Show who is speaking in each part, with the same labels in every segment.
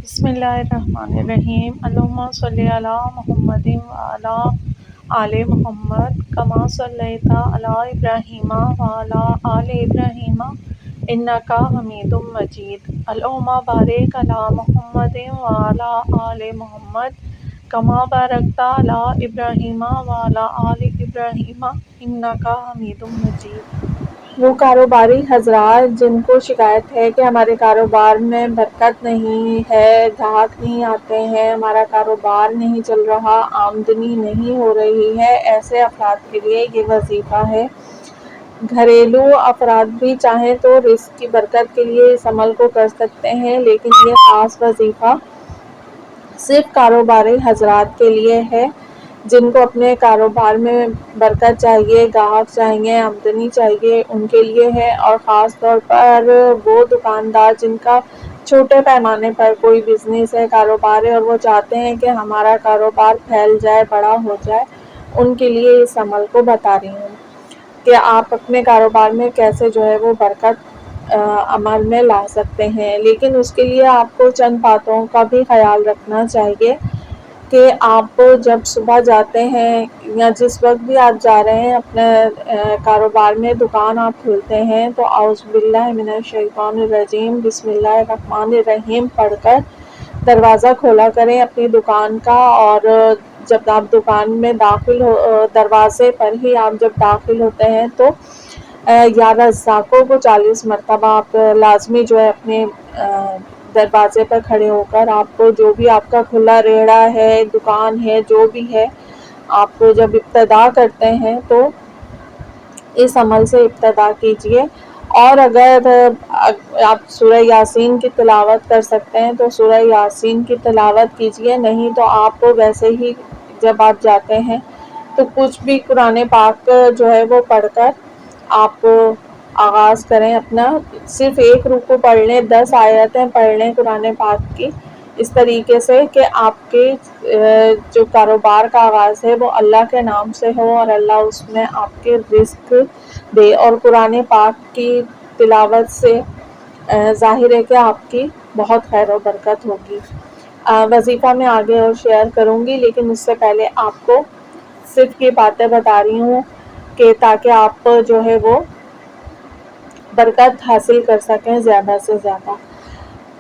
Speaker 1: بسم اللہ الرحمن الرحیم۔ اللہم صلی علی محمد وعلی آل محمد کما صلیت علی ابراہیم وعلی آل ابراہیم انک حمید مجید۔ اللہم بارک علی محمد وعلی آل محمد کما بارکت علی ابراہیم وعلی آل ابراہیم انک حمید مجید۔ وہ کاروباری حضرات جن کو شکایت ہے کہ ہمارے کاروبار میں برکت نہیں ہے، گاہک نہیں آتے ہیں، ہمارا کاروبار نہیں چل رہا، آمدنی نہیں ہو رہی ہے، ایسے افراد کے لیے یہ وظیفہ ہے۔ گھریلو افراد بھی چاہیں تو رزق کی برکت کے لیے اس عمل کو کر سکتے ہیں، لیکن یہ خاص وظیفہ صرف کاروباری حضرات کے لیے ہے جن کو اپنے کاروبار میں برکت چاہیے، گاہک چاہیے، آمدنی چاہیے، ان کے لیے ہے۔ اور خاص طور پر وہ دکاندار جن کا چھوٹے پیمانے پر کوئی بزنس ہے، کاروبار ہے، اور وہ چاہتے ہیں کہ ہمارا کاروبار پھیل جائے، بڑا ہو جائے، ان کے لیے اس عمل کو بتا رہی ہوں کہ آپ اپنے کاروبار میں کیسے جو ہے وہ برکت عمل میں لا سکتے ہیں۔ لیکن اس کے لیے آپ کو چند باتوں کا بھی خیال رکھنا چاہیے کہ آپ جب صبح جاتے ہیں یا جس وقت بھی آپ جا رہے ہیں اپنے کاروبار میں، دکان آپ کھولتے ہیں، تو اعوذ باللہ من الشیطان الرجیم بسم اللہ الرحمن الرحیم پڑھ کر دروازہ کھولا کریں اپنی دکان کا۔ اور جب آپ دکان میں داخل دروازے پر ہی آپ جب داخل ہوتے ہیں تو یا رزاقوں کو 40 مرتبہ آپ لازمی جو ہے اپنے دروازے پر کھڑے ہو کر آپ کو جو بھی آپ کا کھلا ریڑھا ہے، دکان ہے، جو بھی ہے، آپ کو جب ابتدا کرتے ہیں تو اس عمل سے ابتدا کیجئے۔ اور اگر آپ سورہ یاسین کی تلاوت کر سکتے ہیں تو سورہ یاسین کی تلاوت کیجئے، نہیں تو آپ ویسے ہی جب آپ جاتے ہیں تو کچھ بھی قرآن پاک جو ہے وہ پڑھ کر آپ آغاز کریں اپنا، صرف ایک رکوع پڑھ لیں، 10 آیتیں پڑھ لیں قرآن پاک کی، اس طریقے سے کہ آپ کے جو کاروبار کا آغاز ہے وہ اللہ کے نام سے ہو اور اللہ اس میں آپ کے رزق دے۔ اور قرآن پاک کی تلاوت سے ظاہر ہے کہ آپ کی بہت خیر و برکت ہوگی۔ وظیفہ میں آگے اور شیئر کروں گی، لیکن اس سے پہلے آپ کو صرف یہ باتیں بتا رہی ہوں کہ تاکہ آپ جو ہے وہ برکت حاصل کر سکیں زیادہ سے زیادہ۔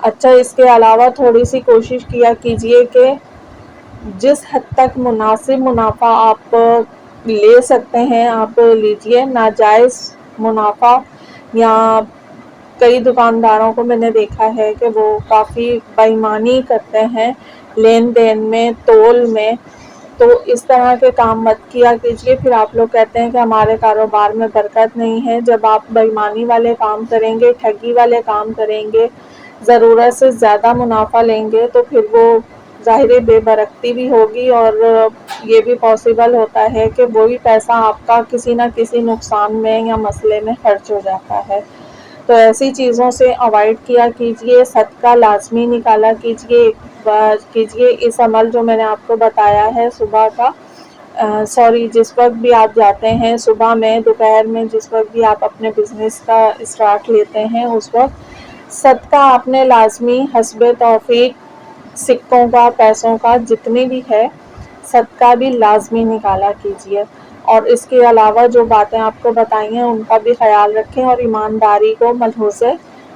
Speaker 1: اچھا، اس کے علاوہ تھوڑی سی کوشش کیا کیجئے کہ جس حد تک مناسب منافع آپ لے سکتے ہیں آپ لیجئے۔ ناجائز منافع یا کئی دکانداروں کو میں نے دیکھا ہے کہ وہ کافی بے ایمانی کرتے ہیں لین دین میں، تول میں، تو اس طرح کے کام مت کیا کیجئے۔ پھر آپ لوگ کہتے ہیں کہ ہمارے کاروبار میں برکت نہیں ہے۔ جب آپ بے ایمانی والے کام کریں گے، ٹھگی والے کام کریں گے، ضرورت سے زیادہ منافع لیں گے تو پھر وہ ظاہر بے برکتی بھی ہوگی، اور یہ بھی پاسبل ہوتا ہے کہ وہی پیسہ آپ کا کسی نہ کسی نقصان میں یا مسئلے میں خرچ ہو جاتا ہے۔ تو ایسی چیزوں سے اوائڈ کیا کیجئے، صدقہ لازمی نکالا کیجئے اس عمل جو میں نے آپ کو بتایا ہے صبح کا، جس وقت بھی آپ جاتے ہیں، صبح میں، دوپہر میں، جس وقت بھی آپ اپنے بزنس کا اسٹارٹ لیتے ہیں، اس وقت صدقہ آپ نے لازمی حسب توفیق سکوں کا، پیسوں کا، جتنی بھی ہے، صدقہ بھی لازمی نکالا کیجئے۔ اور اس کے علاوہ جو باتیں آپ کو بتائی ہیں ان کا بھی خیال رکھیں، اور ایمانداری کو ملحوظ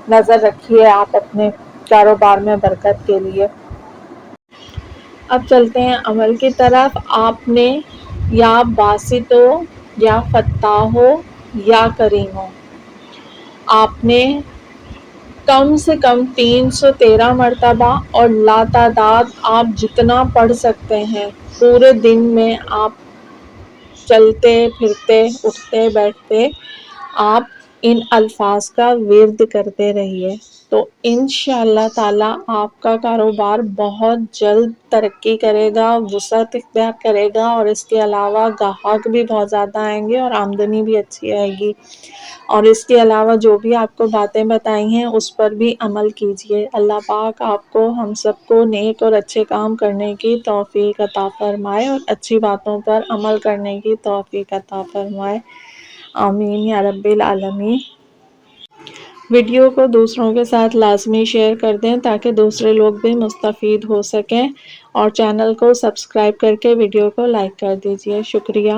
Speaker 1: نظر رکھیے آپ اپنے کاروبار میں برکت کے لیے۔ اب چلتے ہیں عمل کی طرف۔ آپ نے یا باسط ہو یا فتاح ہو یا کریم ہو، آپ نے کم سے کم 313 مرتبہ اور لاتعداد آپ جتنا پڑھ سکتے ہیں پورے دن میں، آپ چلتے پھرتے اٹھتے بیٹھتے آپ ان الفاظ کا ورد کرتے رہیے، تو انشاءاللہ تعالی آپ کا کاروبار بہت جلد ترقی کرے گا، وسعت اختیار کرے گا، اور اس کے علاوہ گاہک بھی بہت زیادہ آئیں گے اور آمدنی بھی اچھی آئے گی۔ اور اس کے علاوہ جو بھی آپ کو باتیں بتائی ہیں اس پر بھی عمل کیجئے۔ اللہ پاک آپ کو، ہم سب کو نیک اور اچھے کام کرنے کی توفیق عطا فرمائے اور اچھی باتوں پر عمل کرنے کی توفیق عطا فرمائے، آمین یا رب العالمین۔ ویڈیو کو دوسروں کے ساتھ لازمی شیئر کر دیں تاکہ دوسرے لوگ بھی مستفید ہو سکیں، اور چینل کو سبسکرائب کر کے ویڈیو کو لائک کر دیجیے۔ شکریہ۔